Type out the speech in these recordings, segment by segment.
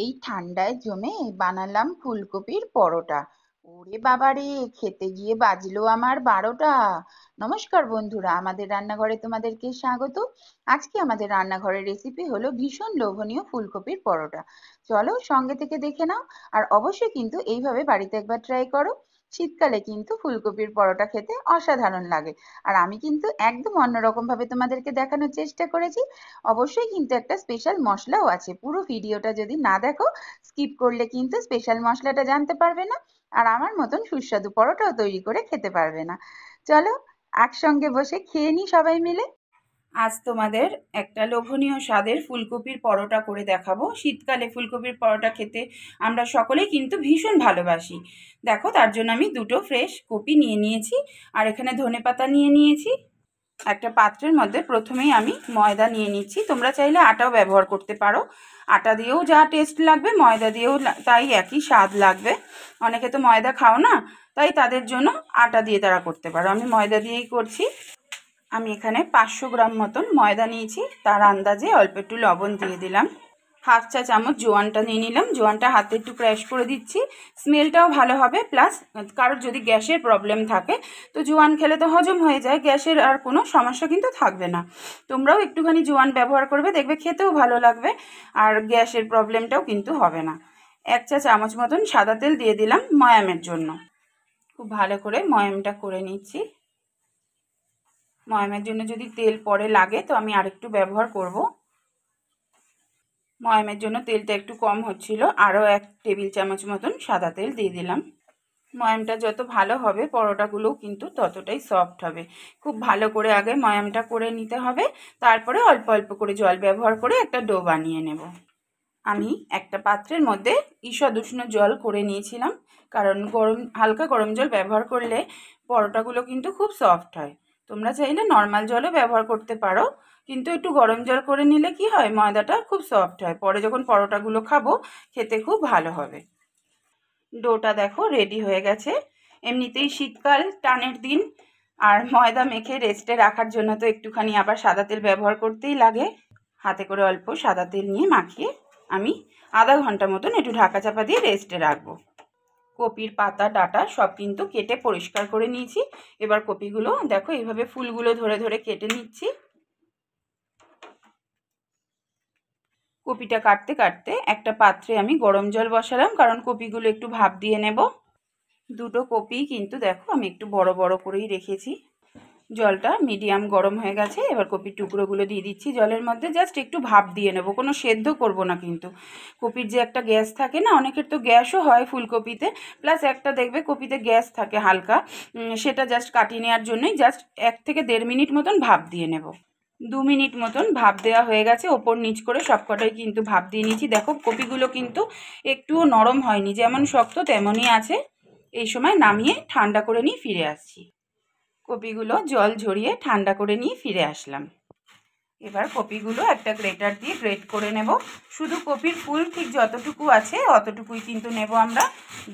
এই ঠান্ডায় জমে বানালাম ফুলকপির পরোটা। ওরে বাবারে, খেতে গিয়ে বাজলো আমার 12টা। নমস্কার বন্ধুরা, আমাদের রান্নাঘরে তোমাদেরকে স্বাগত। আজকে আমাদের রান্নাঘরের রেসিপি হলো ভীষণ লোভনীয় ফুলকপির পরোটা। চলো সঙ্গে থেকে দেখে নাও। আর অবশ্যই কিন্তু এইভাবে বাড়িতে একবার ট্রাই করো। শীতকালে কিন্তু ফুলকপির পরোটা খেতে অসাধারণ লাগে। আর আমি কিন্তু একদম অন্যরকম ভাবে তোমাদেরকে দেখানোর চেষ্টা করেছি। অবশ্যই কিন্তু একটা স্পেশাল মশলাও আছে, পুরো ভিডিওটা যদি না দেখো, স্কিপ করলে কিন্তু স্পেশাল মশলাটা জানতে পারবে না। আর আমার মতন সুস্বাদু পরোটাও তৈরি করে খেতে পারবে না। চলো একসঙ্গে বসে খেয়ে নিই সবাই মিলে। আজ তোমাদের একটা লোভনীয় স্বাদের ফুলকপির পরোটা করে দেখাবো। শীতকালে ফুলকপির পরোটা খেতে আমরা সকলেই কিন্তু ভীষণ ভালোবাসি। দেখো, তার জন্য আমি দুটো ফ্রেশ কপি নিয়ে নিয়েছি, আর এখানে ধনেপাতা নিয়ে নিয়েছি। একটা পাত্রের মধ্যে প্রথমেই আমি ময়দা নিয়ে নিচ্ছি। তোমরা চাইলে আটাও ব্যবহার করতে পারো। আটা দিয়েও যা টেস্ট লাগবে, ময়দা দিয়েও তাই একই স্বাদ লাগবে। অনেকে তো ময়দা খাও না, তাই তাদের জন্য আটা দিয়ে তারা করতে পারো। আমি ময়দা দিয়েই করছি। আমি এখানে 500 গ্রাম মতন ময়দা নিয়েছি, তার আন্দাজে অল্প একটু লবণ দিয়ে দিলাম। হাফ চা চামচ জোয়ানটা নিয়ে নিলাম, জোয়ানটা হাতে একটু ক্র্যাশ করে দিচ্ছি, স্মেলটাও ভালো হবে। প্লাস কারোর যদি গ্যাসের প্রবলেম থাকে তো জোয়ান খেলে তো হজম হয়ে যায়, গ্যাসের আর কোনো সমস্যা কিন্তু থাকবে না। তোমরাও একটুখানি জোয়ান ব্যবহার করবে, দেখবে খেতেও ভালো লাগবে, আর গ্যাসের প্রবলেমটাও কিন্তু হবে না। 1 চা চামচ মতন সাদা তেল দিয়ে দিলাম ময়ামের জন্য। খুব ভালো করে ময়ামটা করে নিচ্ছি। ময়ামের জন্য যদি তেল পরে লাগে তো আমি আরেকটু ব্যবহার করব। ময়ামের জন্য তেলটা একটু কম হচ্ছিল, আরও 1 টেবিল চামচ মতন সাদা তেল দিয়ে দিলাম। ময়ামটা যত ভালো হবে পরোটাগুলো কিন্তু ততটাই সফট হবে। খুব ভালো করে আগে ময়ামটা করে নিতে হবে, তারপরে অল্প অল্প করে জল ব্যবহার করে একটা ডো বানিয়ে নেব। আমি একটা পাত্রের মধ্যে ঈষৎ উষ্ণ জল করে নিয়েছিলাম, কারণ হালকা গরম জল ব্যবহার করলে পরোটাগুলো কিন্তু খুব সফট হয়। তোমরা চাইলে নর্মাল জলও ব্যবহার করতে পারো, কিন্তু একটু গরম জল করে নিলে কি হয়, ময়দাটা খুব সফট হয়, পরে যখন পরোটাগুলো খাবো খেতে খুব ভালো হবে। ডোটা দেখো রেডি হয়ে গেছে। এমনিতেই শীতকাল, টানের দিন, আর ময়দা মেখে রেস্টে রাখার জন্য তো একটুখানি আবার সাদা তেল ব্যবহার করতেই লাগে। হাতে করে অল্প সাদা তেল নিয়ে মাখিয়ে আমি আধা ঘন্টা মতন একটু ঢাকা চাপা দিয়ে রেস্টে রাখবো। কপির পাতা ডাটা সব কিন্তু কেটে পরিষ্কার করে নিয়েছি। এবার কপিগুলো দেখো এইভাবে ফুলগুলো ধরে ধরে কেটে নিচ্ছি। কপিটা কাটতে কাটতে একটা পাত্রে আমি গরম জল বসালাম, কারণ কপিগুলো একটু ভাপ দিয়ে নেব। দুটো কপি কিন্তু দেখো আমি একটু বড় বড় করেই রেখেছি। জলটা মিডিয়াম গরম হয়ে গেছে, এবার কপির টুকরোগুলো দিয়ে দিচ্ছি জলের মধ্যে। জাস্ট একটু ভাপ দিয়ে নেব, কোনো সেদ্ধ করব না কিন্তু। কপির যে একটা গ্যাস থাকে না, অনেকের তো গ্যাসও হয় ফুলকপিতে, প্লাস একটা দেখবে কপিতে গ্যাস থাকে হালকা, সেটা জাস্ট কাটিয়ে নেওয়ার জন্যই জাস্ট 1 থেকে 1.5 মিনিট মতন ভাপ দিয়ে নেব। 2 মিনিট মতন ভাপ দেওয়া হয়ে গেছে, ওপর নিচ করে সবকটাই কিন্তু ভাপ দিয়ে নিয়েছি। দেখো কপিগুলো কিন্তু একটুও নরম হয়নি, যেমন শক্ত তেমনই আছে। এই সময় নামিয়ে ঠান্ডা করে নিয়ে ফিরে আসছি। কপিগুলো জল ঝরিয়ে ঠান্ডা করে নিয়ে ফিরে আসলাম। এবার কপিগুলো একটা গ্রেটার দিয়ে গ্রেট করে নেব। শুধু কপির ফুল ঠিক যতটুকু আছে অতটুকুই কিন্তু নেব আমরা,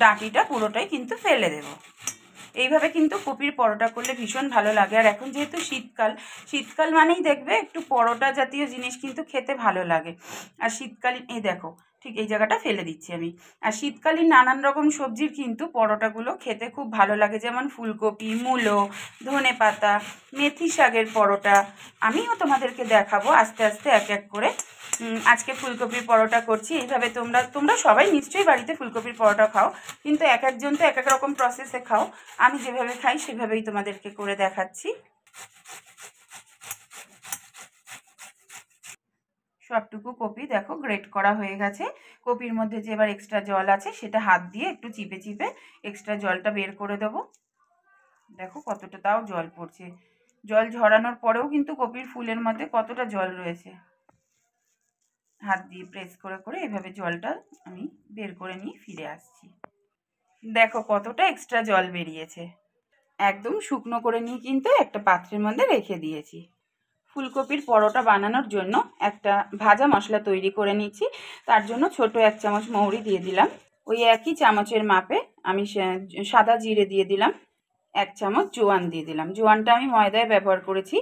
ডাঁটিটা পুরোটাই কিন্তু ফেলে দেব। এইভাবে কিন্তু কপির পরোটা করলে ভীষণ ভালো লাগে। আর এখন যেহেতু শীতকাল, শীতকাল মানেই দেখবে একটু পরোটা জাতীয় জিনিস কিন্তু খেতে ভালো লাগে। আর শীতকালীন এই দেখো ঠিক এই জায়গাটা ফেলে দিচ্ছি আমি। আর শীতকালীন নানান রকম সবজির কিন্তু পরোটাগুলো খেতে খুব ভালো লাগে, যেমন ফুলকপি, মূলো, ধনেপাতা, মেথি শাকের পরোটা। আমিও তোমাদেরকে দেখাবো আস্তে আস্তে এক এক করে। আজকে ফুলকপির পরোটা করছি। এইভাবে তোমরা সবাই নিশ্চয়ই বাড়িতে ফুলকপির পরোটা খাও, কিন্তু এক একজন তো এক এক রকম প্রসেসে খাও। আমি যেভাবে খাই সেভাবেই তোমাদেরকে করে দেখাচ্ছি। সবটুকু কপি দেখো গ্রেট করা হয়ে গেছে। কপির মধ্যে যে এবার এক্সট্রা জল আছে সেটা হাত দিয়ে একটু চিপে চিপে এক্সট্রা জলটা বের করে দেবো। দেখো কতটা তাও জল পড়ছে। জল ঝরানোর পরেও কিন্তু কপির ফুলের মধ্যে কতটা জল রয়েছে। হাত দিয়ে প্রেস করে করে এভাবে জলটা আমি বের করে নিয়ে ফিরে আসছি। দেখো কতটা এক্সট্রা জল বেরিয়েছে। একদম শুকনো করে নিয়ে কিন্তু একটা পাত্রের মধ্যে রেখে দিয়েছি। ফুলকপির পরোটা বানানোর জন্য একটা ভাজা মশলা তৈরি করে নিচ্ছি। তার জন্য ছোট 1 চামচ মৌরি দিয়ে দিলাম। ওই একই চামচের মাপে আমি সাদা জিরে দিয়ে দিলাম। 1 চামচ জোয়ান দিয়ে দিলাম। জোয়ানটা আমি ময়দায় ব্যবহার করেছি।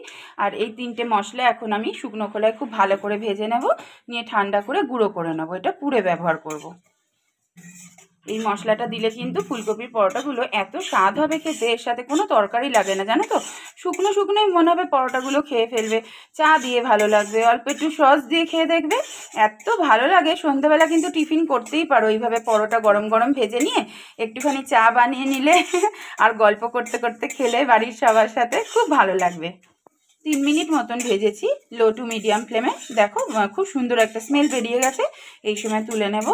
আর এই 3টে মশলা এখন আমি শুকনো খোলায় খুব ভালো করে ভেজে নেব, নিয়ে ঠান্ডা করে গুঁড়ো করে নেব। এটা পুরে ব্যবহার করব। এই মশলাটা দিলে কিন্তু ফুলকপির পরোটাগুলো এত স্বাদ হবে খেতে, এর সাথে কোনো তরকারি লাগে না, জানো তো। শুকনো শুকনোই মনে হবে পরোটাগুলো খেয়ে ফেলবে। চা দিয়ে ভালো লাগবে, অল্প একটু সস দিয়ে খেয়ে দেখবে, এত ভালো লাগে। সন্ধ্যাবেলা কিন্তু টিফিন করতেই পারো এইভাবে পরোটা গরম গরম ভেজে নিয়ে একটুখানি চা বানিয়ে নিলে আর গল্প করতে করতে খেলে বাড়ির সবার সাথে খুব ভালো লাগবে। 3 মিনিট মতন ভেজেছি লো টু মিডিয়াম ফ্লেমে। দেখো খুব সুন্দর একটা স্মেল বেরিয়ে গেছে। এই সময় তুলে নেব।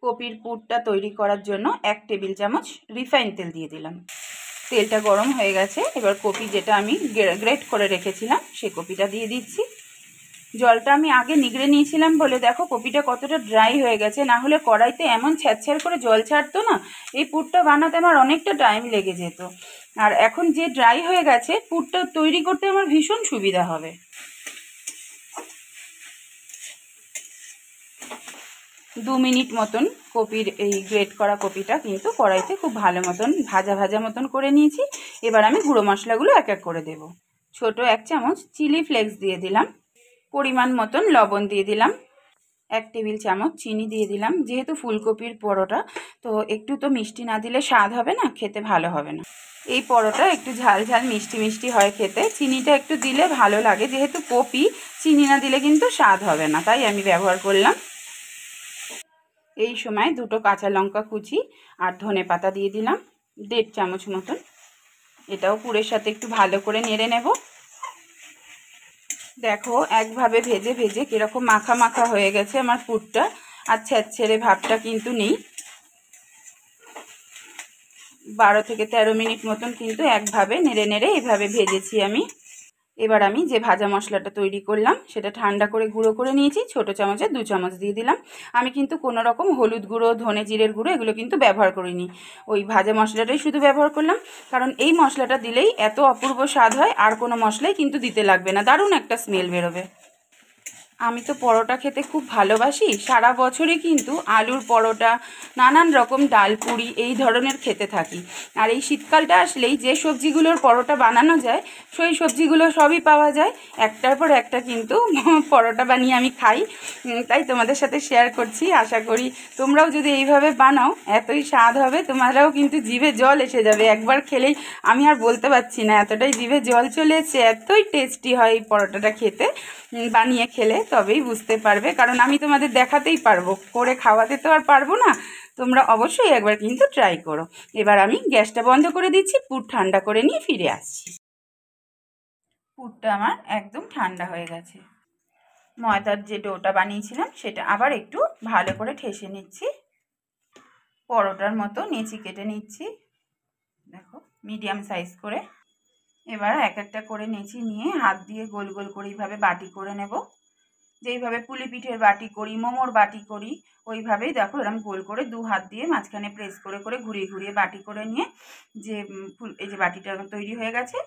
কপির পুরটা তৈরি করার জন্য 1 টেবিল চামচ রিফাইন তেল দিয়ে দিলাম। তেলটা গরম হয়ে গেছে। এবার কপি যেটা আমি গ্রেট করে রেখেছিলাম সেই কপিটা দিয়ে দিচ্ছি। জলটা আমি আগে নিগড়ে নিয়েছিলাম বলে দেখো কপিটা কতটা ড্রাই হয়ে গেছে, না হলে কড়াইতে এমন ছ্যাঁতছ্যাঁত করে জল ছাড়তো না, এই পুরটা বানাতে আমার অনেকটা টাইম লেগে যেত। আর এখন যে ড্রাই হয়ে গেছে পুরটা তৈরি করতে আমার ভীষণ সুবিধা হবে। 2 মিনিট মতন কপির এই গ্রেট করা কপিটা কিন্তু কড়াইতে খুব ভালো মতন ভাজা ভাজা মতন করে নিয়েছি। এবার আমি গুঁড়ো মশলাগুলো এক এক করে দেব। ছোট 1 চামচ চিলি ফ্লেক্স দিয়ে দিলাম। পরিমাণ মতন লবণ দিয়ে দিলাম। 1 টেবিল চামচ চিনি দিয়ে দিলাম। যেহেতু ফুলকপির পরোটা, তো একটু তো মিষ্টি না দিলে স্বাদ হবে না, খেতে ভালো হবে না। এই পরোটা একটু ঝাল ঝাল মিষ্টি মিষ্টি হয় খেতে, চিনিটা একটু দিলে ভালো লাগে। যেহেতু কপি, চিনি না দিলে কিন্তু স্বাদ হবে না, তাই আমি ব্যবহার করলাম। এই সময় 2টো কাঁচা লঙ্কা কুচি আর ধনেপাতা দিয়ে দিলাম 1.5 চামচ মতন। এটাও পুরের সাথে একটু ভালো করে নেড়ে নেব। দেখো একভাবে ভেজে ভেজে কীরকম মাখা মাখা হয়ে গেছে আমার পুরটা, আর ছ্যাঁতছেড়ে ভাবটা কিন্তু নেই। 12 থেকে 13 মিনিট মতন কিন্তু একভাবে নেড়ে নেড়ে এভাবে ভেজেছি আমি। এবার আমি যে ভাজা মশলাটা তৈরি করলাম সেটা ঠান্ডা করে গুঁড়ো করে নিয়েছি। ছোট চামচে 2 চামচ দিয়ে দিলাম। আমি কিন্তু কোনো রকম হলুদ গুঁড়ো, ধনে জিরের গুঁড়ো এগুলো কিন্তু ব্যবহার করিনি। ওই ভাজা মশলাটাই শুধু ব্যবহার করলাম, কারণ এই মশলাটা দিলেই এত অপূর্ব স্বাদ হয়, আর কোনো মশলাই কিন্তু দিতে লাগবে না, দারুণ একটা স্মেল বেরোবে। আমি তো পরোটা খেতে খুব ভালোবাসি। সারা বছরই কিন্তু আলুর পরোটা, নানান রকম ডাল পুরি এই ধরনের খেতে থাকি। আর এই শীতকালটা আসলেই যে সবজিগুলোর পরোটা বানানো যায় সেই সবজিগুলো সবই পাওয়া যায়। একটার পর একটা কিন্তু পরোটা বানিয়ে আমি খাই, তাই তোমাদের সাথে শেয়ার করছি। আশা করি তোমরাও যদি এইভাবে বানাও এতই স্বাদ হবে, তোমারাও কিন্তু জিভে জল এসে যাবে। একবার খেলেই আমি আর বলতে পারছি না, এতটাই জিভে জল চলে এসেছে। এতই টেস্টি হয় এই পরোটাটা খেতে, বানিয়ে খেলে তবেই বুঝতে পারবে। কারণ আমি তোমাদের দেখাতেই পারবো, করে খাওয়াতে তো আর পারবো না। তোমরা অবশ্যই একবার কিন্তু ট্রাই করো। এবার আমি গ্যাসটা বন্ধ করে দিচ্ছি, পুর ঠান্ডা করে নিয়ে ফিরে আসছি। পুরটা আমার একদম ঠান্ডা হয়ে গেছে। ময়দার যে ডোটা বানিয়েছিলাম সেটা আবার একটু ভালো করে ঠেসে নিচ্ছি। পরোটার মতো নেচি কেটে নিচ্ছি, দেখো মিডিয়াম সাইজ করে। এবার এক একটা করে নেচি নিয়ে হাত দিয়ে গোল গোল করে এইভাবে বাটি করে নেব। যেইভাবে পুলি পিঠের বাটি করি, মোমোর বাটি করি, ওইভাবেই দেখো এরকম গোল করে 2 হাত দিয়ে মাঝখানে প্রেস করে করে ঘুরিয়ে ঘুরিয়ে বাটি করে নিয়ে যে এই যে বাটিটা তৈরি হয়ে গেছে,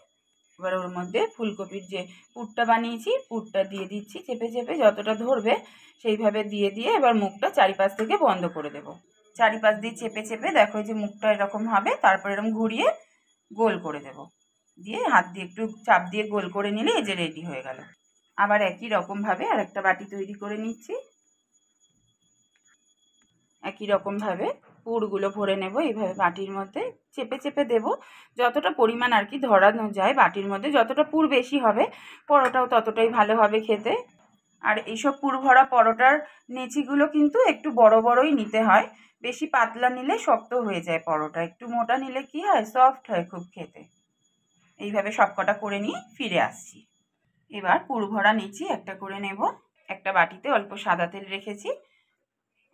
এবার ওর মধ্যে ফুলকপির যে পুরটা বানিয়েছি পুরটা দিয়ে দিচ্ছি চেপে চেপে, যতটা ধরবে সেইভাবে দিয়ে দিয়ে এবার মুখটা চারিপাশ থেকে বন্ধ করে দেব। চারিপাশ দিয়ে চেপে চেপে দেখো যে মুখটা এরকম হবে, তারপর এরকম ঘুরিয়ে গোল করে দেব। দিয়ে হাত দিয়ে একটু চাপ দিয়ে গোল করে নিলে এই যে রেডি হয়ে গেল। আবার একই রকমভাবে আরেকটা বাটি তৈরি করে নিচ্ছি। একই রকমভাবে পুরগুলো ভরে নেব। এইভাবে বাটির মধ্যে চেপে চেপে দেব, যতটা পরিমাণ আর কি ধরানো যায় বাটির মধ্যে। যতটা পুর বেশি হবে পরোটাও ততটাই ভালো হবে খেতে। আর এইসব পুর ভরা পরোটার নেচিগুলো কিন্তু একটু বড় বড়ই নিতে হয়। বেশি পাতলা নিলে শক্ত হয়ে যায় পরোটা, একটু মোটা নিলে কি হয়, সফট হয় খুব খেতে। এইভাবে সবকটা করে নিয়ে ফিরে আসছি। এবার পুর ভরা নেচি একটা করে নেব। একটা বাটিতে অল্প সাদা তেল রেখেছি,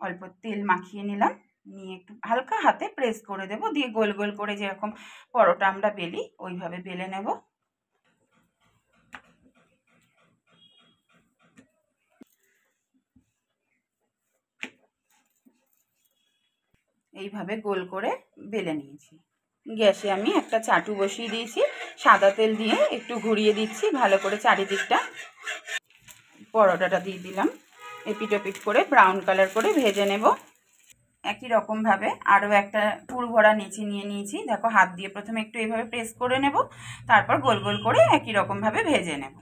অল্প তেল মাখিয়ে নিলাম, নিয়ে একটু হালকা হাতে প্রেস করে দেব, দিয়ে গোল গোল করে যেরকম পরোটা আমরা বেলি ওইভাবে বেলে নেব। এইভাবে গোল করে বেলে নিয়েছি। গ্যাসে আমি একটা চাটু বসিয়ে দিয়েছি, সাদা তেল দিয়ে একটু ঘুরিয়ে দিচ্ছি ভালো করে চারিদিকটা। পরোটাটা দিয়ে দিলাম, এপিট ওপিট করে ব্রাউন কালার করে ভেজে নেব। একই রকমভাবে আরও একটা পুর ভরা নিচে নিয়ে নিয়েছি। দেখো হাত দিয়ে প্রথমে একটু এইভাবে প্রেস করে নেব, তারপর গোল গোল করে একই রকমভাবে ভেজে নেব,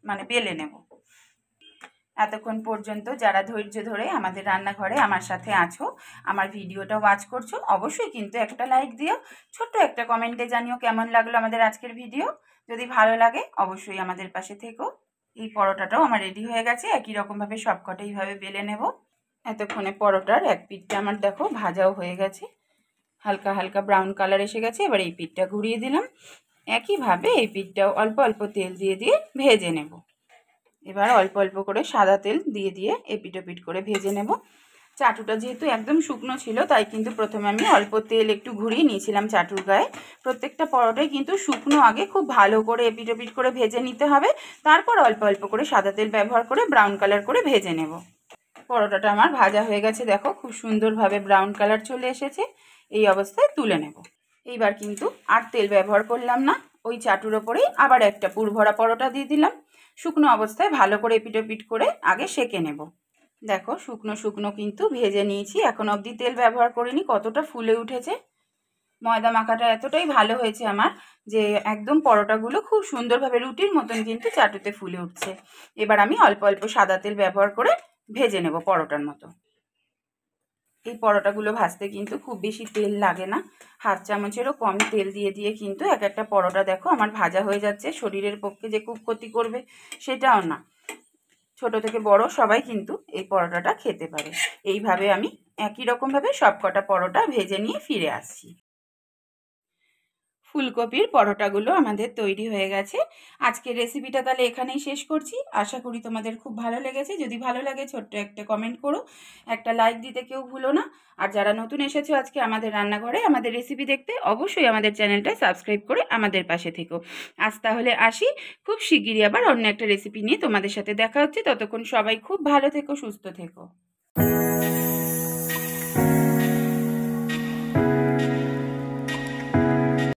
মানে বেলে নেব। এতক্ষণ পর্যন্ত যারা ধৈর্য ধরে আমাদের রান্নাঘরে আমার সাথে আছো, আমার ভিডিওটা ওয়াচ করছো, অবশ্যই কিন্তু একটা লাইক দিও, ছোট্ট একটা কমেন্টে জানিও কেমন লাগলো আমাদের আজকের ভিডিও। যদি ভালো লাগে অবশ্যই আমাদের পাশে থেকো। এই পরোটাটাও আমার রেডি হয়ে গেছে, একই রকমভাবে সবকটা এইভাবে বেলে নেব। এতক্ষণে পরোটার এক পিঠটা আমার দেখো ভাজাও হয়ে গেছে, হালকা হালকা ব্রাউন কালার এসে গেছে। এবার এই পিঠটা ঘুরিয়ে দিলাম, একইভাবে এই পিঠটাও অল্প অল্প তেল দিয়ে দিয়ে ভেজে নেব। এবার অল্প অল্প করে সাদা তেল দিয়ে দিয়ে এপিট করে ভেজে নেব। চাটুটা যেহেতু একদম শুকনো ছিল তাই কিন্তু প্রথমে আমি অল্প তেল একটু ঘুরিয়ে নিয়েছিলাম চাটুর গায়ে। প্রত্যেকটা পরোটাই কিন্তু শুকনো আগে খুব ভালো করে এপিট করে ভেজে নিতে হবে, তারপর অল্প অল্প করে সাদা তেল ব্যবহার করে ব্রাউন কালার করে ভেজে নেব। পরোটাটা আমার ভাজা হয়ে গেছে, দেখো খুব সুন্দরভাবে ব্রাউন কালার চলে এসেছে। এই অবস্থায় তুলে নেব। এইবার কিন্তু আর তেল ব্যবহার করলাম না, ওই চাটুর ওপরেই আবার একটা পুর ভরা পরোটা দিয়ে দিলাম। শুকনো অবস্থায় ভালো করে এপিট করে আগে সেঁকে নেব। দেখো শুকনো শুকনো কিন্তু ভেজে নিয়েছি, এখন অবধি তেল ব্যবহার করিনি, কতটা ফুলে উঠেছে। ময়দা মাখাটা এতটাই ভালো হয়েছে আমার যে একদম পরোটাগুলো খুব সুন্দরভাবে রুটির মতন কিন্তু চাটুতে ফুলে উঠছে। এবার আমি অল্প অল্প সাদা তেল ব্যবহার করে ভেজে নেব পরোটার মতো। এই পরোটাগুলো ভাজতে কিন্তু খুব বেশি তেল লাগে না, হাফ চামচেরও কম তেল দিয়ে দিয়ে কিন্তু এক একটা পরোটা দেখো আমার ভাজা হয়ে যাচ্ছে। শরীরের পক্ষে যে খুব ক্ষতি করবে সেটাও না, ছোট থেকে বড় সবাই কিন্তু এই পরোটাটা খেতে পারে। এইভাবে আমি একই রকমভাবে সব কটা পরোটা ভেজে নিয়ে ফিরে আসছি। ফুলকপির পরোটাগুলো আমাদের তৈরি হয়ে গেছে। আজকের রেসিপিটা তাহলে এখানেই শেষ করছি। আশা করি তোমাদের খুব ভালো লেগেছে। যদি ভালো লাগে ছোট্ট একটা কমেন্ট করো, একটা লাইক দিতে কেউ ভুলো না। আর যারা নতুন এসেছো আজকে আমাদের রান্নাঘরে আমাদের রেসিপি দেখতে, অবশ্যই আমাদের চ্যানেলটা সাবস্ক্রাইব করে আমাদের পাশে থেকো। আজ তাহলে আসি, খুব শিগগিরই আবার অন্য একটা রেসিপি নিয়ে তোমাদের সাথে দেখা হচ্ছে। ততক্ষণ সবাই খুব ভালো থেকো, সুস্থ থেকো।